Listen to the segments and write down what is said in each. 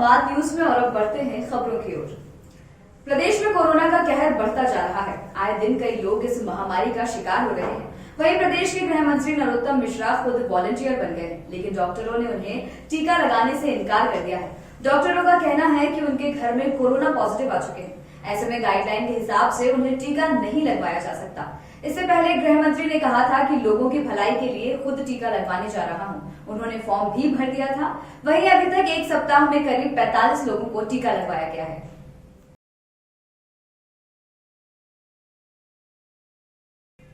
संवाद न्यूज में और अब बढ़ते हैं खबरों की ओर। प्रदेश में कोरोना का कहर बढ़ता जा रहा है। आए दिन कई लोग इस महामारी का शिकार हो रहे हैं। वहीं प्रदेश के गृह मंत्री नरोत्तम मिश्रा खुद वॉलंटियर बन गए हैं, लेकिन डॉक्टरों ने उन्हें टीका लगाने से इनकार कर दिया है। डॉक्टरों का कहना है कि उनके घर में कोरोना पॉजिटिव आ चुके हैं। ऐसे में गाइडलाइन के हिसाब से उन्हें टीका नहीं लगवाया जा सकता। इससे पहले गृह मंत्री ने कहा था कि लोगों की भलाई के लिए खुद टीका लगवाने जा रहा हूं। उन्होंने फॉर्म भी भर दिया था। वहीं अभी तक एक सप्ताह में करीब 45 लोगों को टीका लगवाया गया है।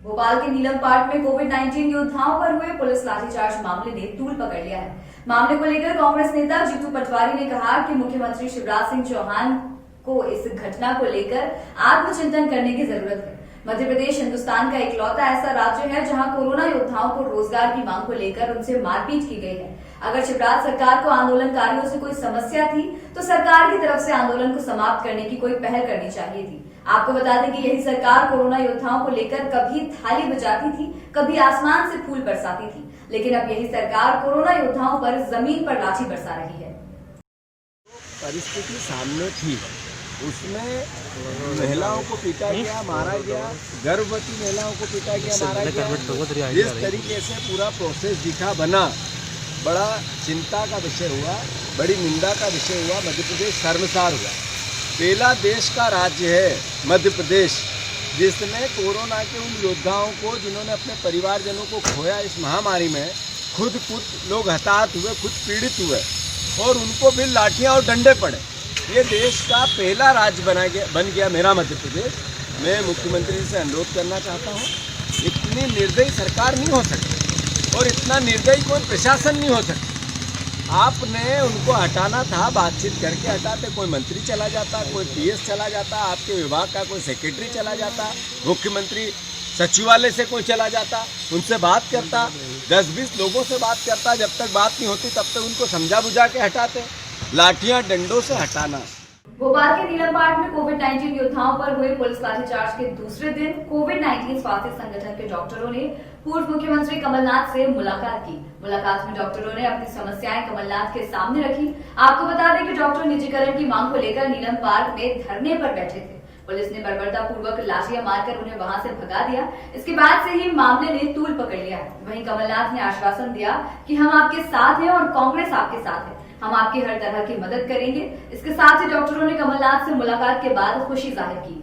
भोपाल के नीलम पार्क में कोविड-19 योद्धाओं पर हुए पुलिस लाठीचार्ज मामले ने तूल पकड़ लिया है। मामले को लेकर कांग्रेस नेता जीतू पटवारी ने कहा कि मुख्यमंत्री शिवराज सिंह चौहान को इस घटना को लेकर आत्मचिंतन करने की जरूरत है। मध्य प्रदेश हिंदुस्तान का इकलौता ऐसा राज्य है जहां कोरोना योद्धाओं को रोजगार की मांग को लेकर उनसे मारपीट की गई है। अगर शिवराज सरकार को आंदोलनकारियों से कोई समस्या थी तो सरकार की तरफ से आंदोलन को समाप्त करने की कोई पहल करनी चाहिए थी। आपको बता दें कि यही सरकार कोरोना योद्धाओं को लेकर कभी थाली बजाती थी, कभी आसमान से फूल बरसाती थी, लेकिन अब यही सरकार कोरोना योद्धाओं पर जमीन पर लाठी बरसा रही है। परिस्थिति सामने थी, उसमें महिलाओं को पीटा गया, मारा गया, गर्भवती महिलाओं को पीटा गया, मारा गया। जिस तरीके से पूरा प्रोसेस दिखा बना, बड़ा चिंता का विषय हुआ, बड़ी निंदा का विषय हुआ। मध्य प्रदेश शर्मसार हुआ। पहला देश का राज्य है मध्य प्रदेश जिसने कोरोना के उन योद्धाओं को, जिन्होंने अपने परिवारजनों को खोया इस महामारी में, खुद लोग हताहत हुए, खुद पीड़ित हुए और उनको भी लाठियाँ और डंडे पड़े। ये देश का पहला राज्य बन गया मेरा मध्य प्रदेश। मैं मुख्यमंत्री से अनुरोध करना चाहता हूँ, इतनी निर्दयी सरकार नहीं हो सकती और इतना निर्दयी कोई प्रशासन नहीं हो सकता। आपने उनको हटाना था, बातचीत करके हटाते। कोई मंत्री चला जाता, कोई पीएस चला जाता, आपके विभाग का कोई सेक्रेटरी चला जाता, मुख्यमंत्री सचिवालय से कोई चला जाता, उनसे बात करता, 10-20 लोगों से बात करता। जब तक बात नहीं होती तब तक उनको समझा बुझा के हटाते। लाठियां डंडों से हटाना। भोपाल के नीलम पार्क में कोविड-19 योद्धाओं पर हुए पुलिस लाठीचार्ज के दूसरे दिन कोविड-19 स्वास्थ्य संगठन के डॉक्टरों ने पूर्व मुख्यमंत्री कमलनाथ से मुलाकात की। मुलाकात में डॉक्टरों ने अपनी समस्याएं कमलनाथ के सामने रखी। आपको बता दें कि डॉक्टर निजीकरण की मांग को लेकर नीलम पार्क में धरने पर बैठे थे। पुलिस ने बर्बरतापूर्वक लाठियां मारकर उन्हें वहां से भगा दिया। इसके बाद से ही मामले ने तूल पकड़ लिया। वहीं कमलनाथ ने आश्वासन दिया कि हम आपके साथ हैं और कांग्रेस आपके साथ है, हम आपकी हर तरह की मदद करेंगे। इसके साथ ही डॉक्टरों ने कमलनाथ से मुलाकात के बाद खुशी जाहिर की।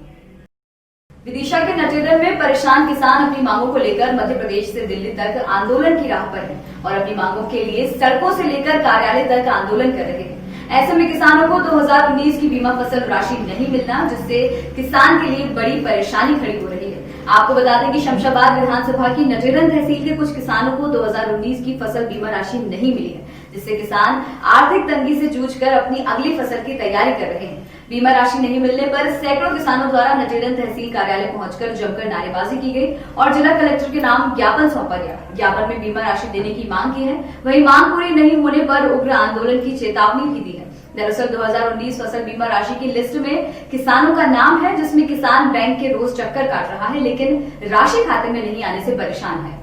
विदिशा के नटेरन में परेशान किसान अपनी मांगों को लेकर मध्य प्रदेश से दिल्ली तक आंदोलन की राह पर हैं और अपनी मांगों के लिए सड़कों से लेकर कार्यालय तक आंदोलन कर रहे हैं। ऐसे में किसानों को 2019 की बीमा फसल राशि नहीं मिलना, जिससे किसान के लिए बड़ी परेशानी खड़ी हो रही है। आपको बता दें कि शमशाबाद विधानसभा की नटेरन तहसील के कुछ किसानों को 2019 की फसल बीमा राशि नहीं मिली है, जिससे किसान आर्थिक तंगी से जूझकर अपनी अगली फसल की तैयारी कर रहे हैं। बीमा राशि नहीं मिलने पर सैकड़ों किसानों द्वारा नटेरन तहसील कार्यालय पहुंचकर जमकर नारेबाजी की गई और जिला कलेक्टर के नाम ज्ञापन सौंपा गया। ज्ञापन में बीमा राशि देने की मांग की है। वहीं मांग पूरी नहीं होने पर उग्र आंदोलन की चेतावनी भी दी है। दरअसल 2019 फसल बीमा राशि की लिस्ट में किसानों का नाम है, जिसमें किसान बैंक के रोज चक्कर काट रहा है, लेकिन राशि खाते में नहीं आने से परेशान है।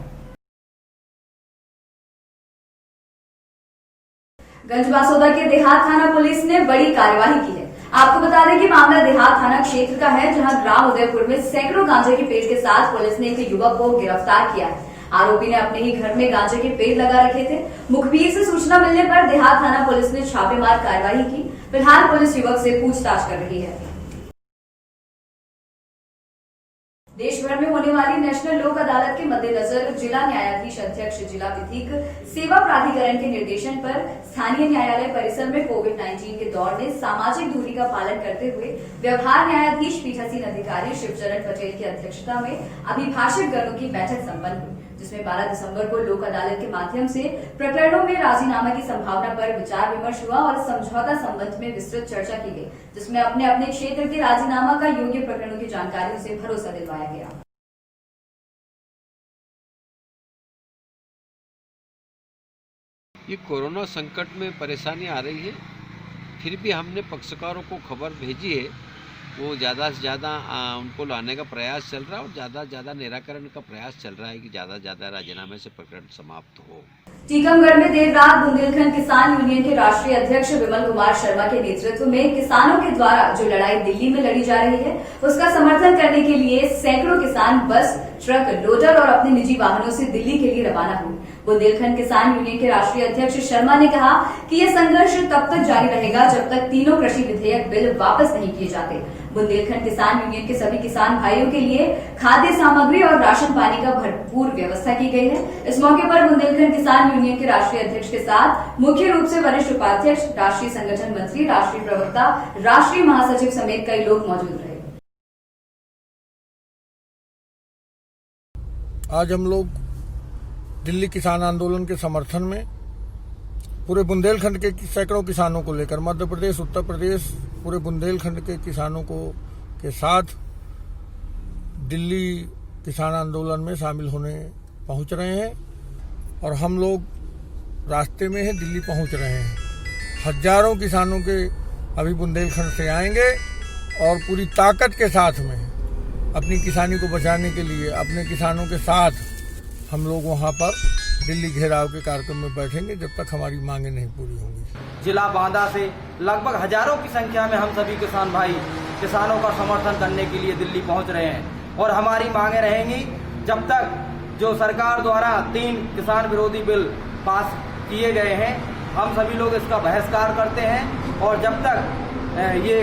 गंजबासौदा के देहात थाना पुलिस ने बड़ी कार्यवाही की है। आपको बता दें कि मामला देहात थाना क्षेत्र का है, जहां ग्राम उदयपुर में सैकड़ों गांजे के पेड़ के साथ पुलिस ने एक युवक को गिरफ्तार किया है। आरोपी ने अपने ही घर में गांजे के पेड़ लगा रखे थे। मुखबिर से सूचना मिलने पर देहात थाना पुलिस ने छापेमार कार्रवाई की। फिलहाल पुलिस युवक से पूछताछ कर रही है। देश भर में होने वाली नेशनल लोक अदालत के मद्देनजर जिला न्यायाधीश अध्यक्ष जिला विधिक सेवा प्राधिकरण के निर्देशन पर स्थानीय न्यायालय परिसर में कोविड-19 के दौर में सामाजिक दूरी का पालन करते हुए व्यवहार न्यायाधीश पीठासीन अधिकारी शिवचरण पटेल की अध्यक्षता में अभिभाषक गणों की बैठक संपन्न हुई, जिसमें 12 दिसंबर को लोक अदालत के माध्यम से प्रकरणों में राजीनामा की संभावना पर विचार विमर्श हुआ और समझौता संबंध में विस्तृत चर्चा की गई, जिसमें अपने अपने क्षेत्र के राजीनामा का योग्य प्रकरणों की जानकारियों से भरोसा दिलवाया गया। ये कोरोना संकट में परेशानी आ रही है, फिर भी हमने पक्षकारों को खबर भेजी है। वो ज़्यादा से ज़्यादा उनको लाने का प्रयास चल रहा है और ज़्यादा से ज़्यादा निराकरण का प्रयास चल रहा है कि ज़्यादा से ज़्यादा राजीनामे से प्रकरण समाप्त हो। टीकमगढ़ में देर रात बुंदेलखंड किसान यूनियन के राष्ट्रीय अध्यक्ष विमल कुमार शर्मा के नेतृत्व में किसानों के द्वारा जो लड़ाई दिल्ली में लड़ी जा रही है उसका समर्थन करने के लिए सैकड़ों किसान बस, ट्रक, लोडर और अपने निजी वाहनों से दिल्ली के लिए रवाना हुए। बुंदेलखंड किसान यूनियन के राष्ट्रीय अध्यक्ष शर्मा ने कहा कि यह संघर्ष तब तक जारी रहेगा जब तक तीनों कृषि विधेयक बिल वापस नहीं किए जाते। बुंदेलखंड किसान यूनियन के सभी किसान भाइयों के लिए खाद्य सामग्री और राशन पानी का भरपूर व्यवस्था की गई है। इस मौके पर बुंदेलखंड किसान यूनियन के राष्ट्रीय अध्यक्ष के साथ मुख्य रूप से वरिष्ठ उपाध्यक्ष, राष्ट्रीय संगठन मंत्री, राष्ट्रीय प्रवक्ता, राष्ट्रीय महासचिव समेत कई लोग मौजूद रहे। आज हम लोग दिल्ली किसान आंदोलन के समर्थन में पूरे बुंदेलखंड के सैकड़ों किसानों को लेकर मध्य प्रदेश, उत्तर प्रदेश, पूरे बुंदेलखंड के किसानों को के साथ दिल्ली किसान आंदोलन में शामिल होने पहुंच रहे हैं और हम लोग रास्ते में हैं, दिल्ली पहुंच रहे हैं। हजारों किसानों के अभी बुंदेलखंड से आएंगे और पूरी ताकत के साथ में अपनी किसानी को बचाने के लिए अपने किसानों के साथ हम लोग वहां पर दिल्ली घेराव के कार्यक्रम में बैठेंगे जब तक हमारी मांगे नहीं पूरी होंगी। जिला बांदा से लगभग हजारों की संख्या में हम सभी किसान भाई किसानों का समर्थन करने के लिए दिल्ली पहुंच रहे हैं और हमारी मांगे रहेंगी जब तक जो सरकार द्वारा 3 किसान विरोधी बिल पास किए गए हैं हम सभी लोग इसका बहिष्कार करते हैं और जब तक ये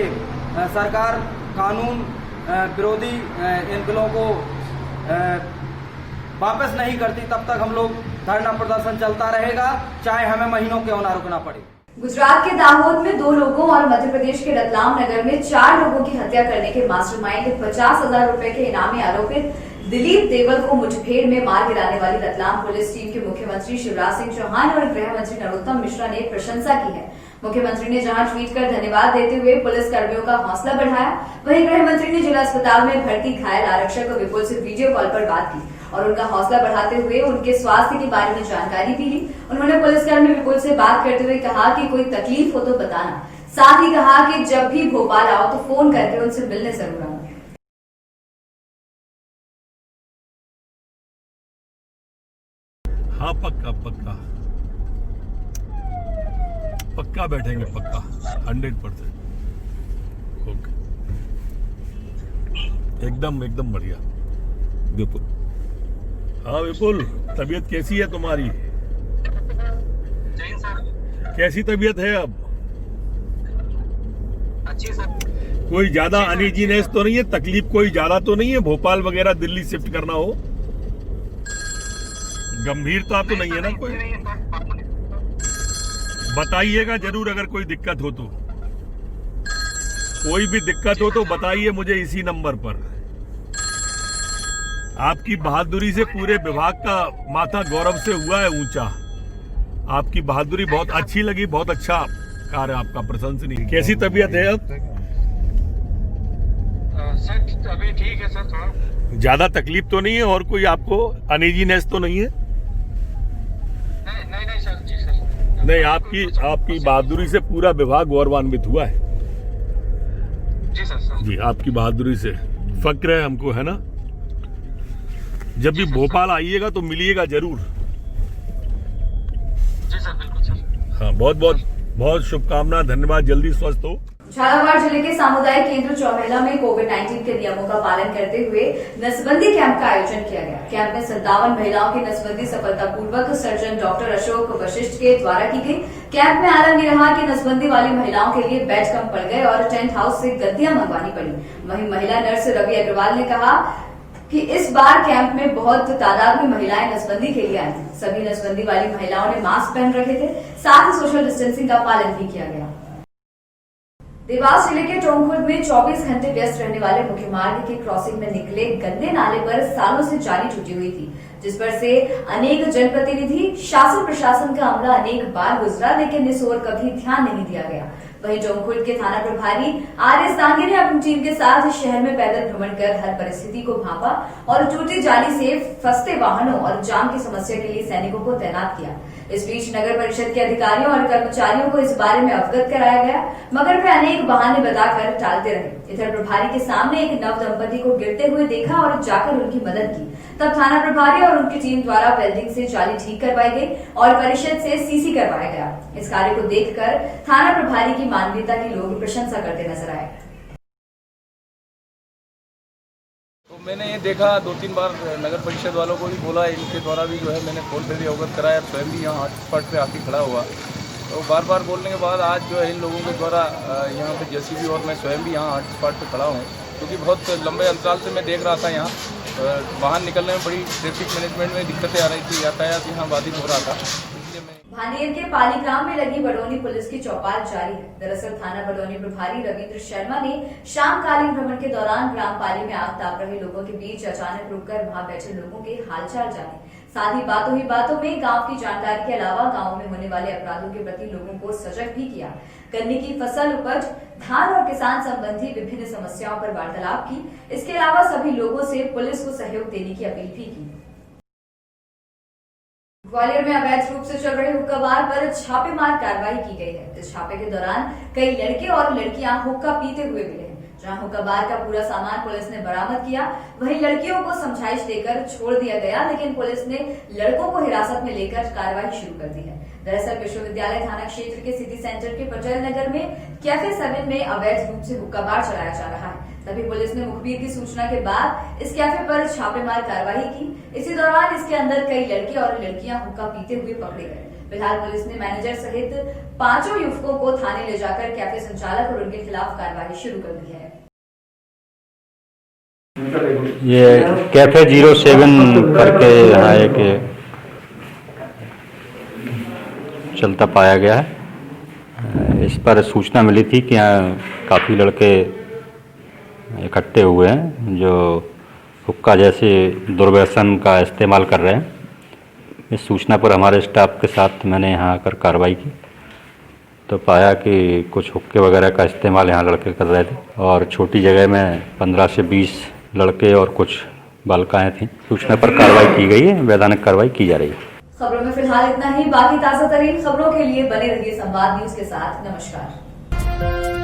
सरकार कानून विरोधी इन बिलों को वापस नहीं करती तब तक हम लोग धरना प्रदर्शन चलता रहेगा, चाहे हमें महीनों क्यों ना रुकना पड़े। गुजरात के दाहोद में 2 लोगों और मध्य प्रदेश के रतलाम नगर में 4 लोगों की हत्या करने के मास्टरमाइंड 50,000 रुपए के इनामी आरोपित दिलीप देवल को मुठभेड़ में मार गिराने वाली रतलाम पुलिस टीम के मुख्यमंत्री शिवराज सिंह चौहान और गृह मंत्री नरोत्तम मिश्रा ने प्रशंसा की है। मुख्यमंत्री ने जहां ट्वीट कर धन्यवाद देते हुए पुलिस कर्मियों का हौसला बढ़ाया, वहीं गृह मंत्री ने जिला अस्पताल में भर्ती घायल आरक्षक विपुल से वीडियो कॉल पर बात की और उनका हौसला बढ़ाते हुए उनके स्वास्थ्य के बारे में जानकारी भी ली। उन्होंने पुलिसकर्मी विपुल से बात करते हुए कहा कि कोई तकलीफ हो तो बताना, साथ ही कहा कि जब भी भोपाल आओ तो फोन करके उनसे मिलने जरूर आना। हाँ पक्का पक्का पक्का बैठेंगे, पक्का 100%। ओके, एकदम एकदम बढ़िया। विपुल, हाँ विपुल, तबीयत कैसी है तुम्हारी? कैसी तबीयत है अब? अच्छी सर। कोई ज्यादा अनइजीनेस तो नहीं है? तकलीफ कोई ज्यादा तो नहीं है? भोपाल वगैरह दिल्ली शिफ्ट करना हो, गंभीरता तो नहीं है ना कोई? बताइएगा जरूर अगर कोई दिक्कत हो तो। कोई भी दिक्कत हो तो बताइए मुझे इसी नंबर पर। आपकी बहादुरी से पूरे विभाग का माथा गौरव से हुआ है ऊंचा। आपकी बहादुरी बहुत अच्छी लगी, बहुत अच्छा कार्य आपका, प्रशंसनीय। कैसी तबीयत है अब? सर अभी ठीक है सर, थोड़ा ज्यादा तकलीफ तो नहीं है और कोई आपको अनइजीनेस तो नहीं है? नहीं सर। जी सर। नहीं, आपकी बहादुरी से पूरा विभाग गौरवान्वित हुआ है। जी सर। जी, आपकी बहादुरी से फक्र है हमको, है ना? जब भी भोपाल आइएगा तो मिलिएगा जरूर। जी सर, बिल्कुल सर। हाँ, बहुत शुभकामना, धन्यवाद, जल्दी स्वस्थ हो। झालावाड़ जिले के सामुदायिक केंद्र चौमेला में कोविड-19 के नियमों का पालन करते हुए नसबंदी कैंप का आयोजन किया गया। कैंप में 57 महिलाओं की नसबंदी सफलतापूर्वक सर्जन डॉक्टर अशोक वशिष्ठ के द्वारा की गई। कैंप में आलम ये रहा कि नसबंदी वाली महिलाओं के लिए बेड कम पड़ गए और टेंट हाउस से गद्दियां मंगवानी पड़ी। वहीं महिला नर्स रवि अग्रवाल ने कहा कि इस बार कैंप में बहुत तादाद में महिलाएं नसबंदी के लिए आई थी। सभी नसबंदी वाली महिलाओं ने मास्क पहन रखे थे, साथ ही सोशल डिस्टेंसिंग का पालन भी किया गया। देवास जिले के टोंकखुर्द में 24 घंटे व्यस्त रहने वाले मुख्य मार्ग के क्रॉसिंग में निकले गंदे नाले पर सालों से जाली टूटी हुई थी, जिस पर से अनेक जनप्रतिनिधि, शासन प्रशासन का अमला अनेक बार गुजरा, लेकिन इस ओर कभी ध्यान नहीं दिया गया। वहीं जोंगखुर्द के थाना प्रभारी आर.एस. दांगे ने अपनी टीम के साथ शहर में पैदल भ्रमण कर हर परिस्थिति को भांपा और टूटी जाली से फंसते वाहनों और जाम की समस्या के लिए सैनिकों को तैनात किया। इस बीच नगर परिषद के अधिकारियों और कर्मचारियों को इस बारे में अवगत कराया गया, मगर वे अनेक बहाने बताकर टालते रहे। इधर प्रभारी के सामने एक नव दंपति को गिरते हुए देखा और जाकर उनकी मदद की। तब थाना प्रभारी और उनकी टीम द्वारा वेल्डिंग से जाली ठीक करवाई गई और परिषद से सीसी करवाया गया। इस कार्य को देखकर थाना प्रभारी की मानवीयता की लोग प्रशंसा करते नजर आए। तो मैंने ये देखा 2-3 बार नगर परिषद वालों को भी बोला, इनके द्वारा भी जो है मैंने फोन पे भी अवगत कराया, स्वयं भी यहाँ हॉटस्पॉट पे आके खड़ा हुआ। तो बार बार बोलने के बाद आज जो है इन लोगों के द्वारा यहाँ पे जेसीबी और मैं स्वयं भी यहाँ हॉटस्पॉट पे खड़ा हूँ, क्योंकि बहुत लंबे अंतराल से मैं देख रहा था यहाँ बाहर निकलने में बड़ी ट्रैफिक मैनेजमेंट में दिक्कतें आ रही थी, यातायात यहाँ बाधित हो रहा था। भानेर के पालीग्राम में लगी बड़ौनी पुलिस की चौपाल जारी है। दरअसल थाना बड़ौनी प्रभारी रविंद्र शर्मा ने शामकालीन भ्रमण के दौरान ग्राम पाली में आग ताप रहे लोगों के बीच अचानक रुककर वहां बैठे लोगों के हालचाल जाने, साथ ही बातों में गांव की जानकारी के अलावा गांव में होने वाले अपराधों के प्रति लोगों को सजग भी किया। गन्ने की फसल उपज, धान और किसान संबंधी विभिन्न समस्याओं पर वार्तालाप की। इसके अलावा सभी लोगों से पुलिस को सहयोग देने की अपील भी की। ग्वालियर में अवैध रूप से चल रहे हुक्का बार पर छापेमार कार्रवाई की गई है। इस छापे के दौरान कई लड़के और लड़कियां हुक्का पीते हुए मिले हैं। जहां हुक्का बार का पूरा सामान पुलिस ने बरामद किया, वहीं लड़कियों को समझाइश देकर छोड़ दिया गया, लेकिन पुलिस ने लड़कों को हिरासत में लेकर कार्रवाई शुरू कर दी है। दरअसल विश्वविद्यालय थाना क्षेत्र के सिटी सेंटर के पटेल नगर में कैफे 7 में अवैध रूप से हुक्का बार चलाया जा रहा है। तभी पुलिस ने मुखबिर की सूचना के बाद इस कैफे पर छापेमार कार्रवाई की। इसी दौरान इसके अंदर कई लड़के और लड़कियां हुक्का पीते हुए पकड़े गए। फिलहाल पुलिस ने मैनेजर सहित 5 युवकों को थाने ले जाकर कैफे संचालक और उनके खिलाफ कार्रवाई शुरू कर दी है। ये कैफे 07 करके यहाँ एक चलता पाया गया है। इस पर सूचना मिली थी कि यहाँ काफ़ी लड़के इकट्ठे हुए हैं जो हुक्का जैसे दुर्व्यसन का इस्तेमाल कर रहे हैं। इस सूचना पर हमारे स्टाफ के साथ मैंने यहाँ आकर कार्रवाई की तो पाया कि कुछ हुक्के वगैरह का इस्तेमाल यहाँ लड़के कर रहे थे और छोटी जगह में 15 से 20 लड़के और कुछ बालिकाएं थीं। सूचना पर कार्रवाई की गई है, वैधानिक कार्रवाई की जा रही है। खबरों में फिलहाल इतना ही। बाकी ताजा तरीन खबरों के लिए बने रहिए संवाद न्यूज के साथ। नमस्कार।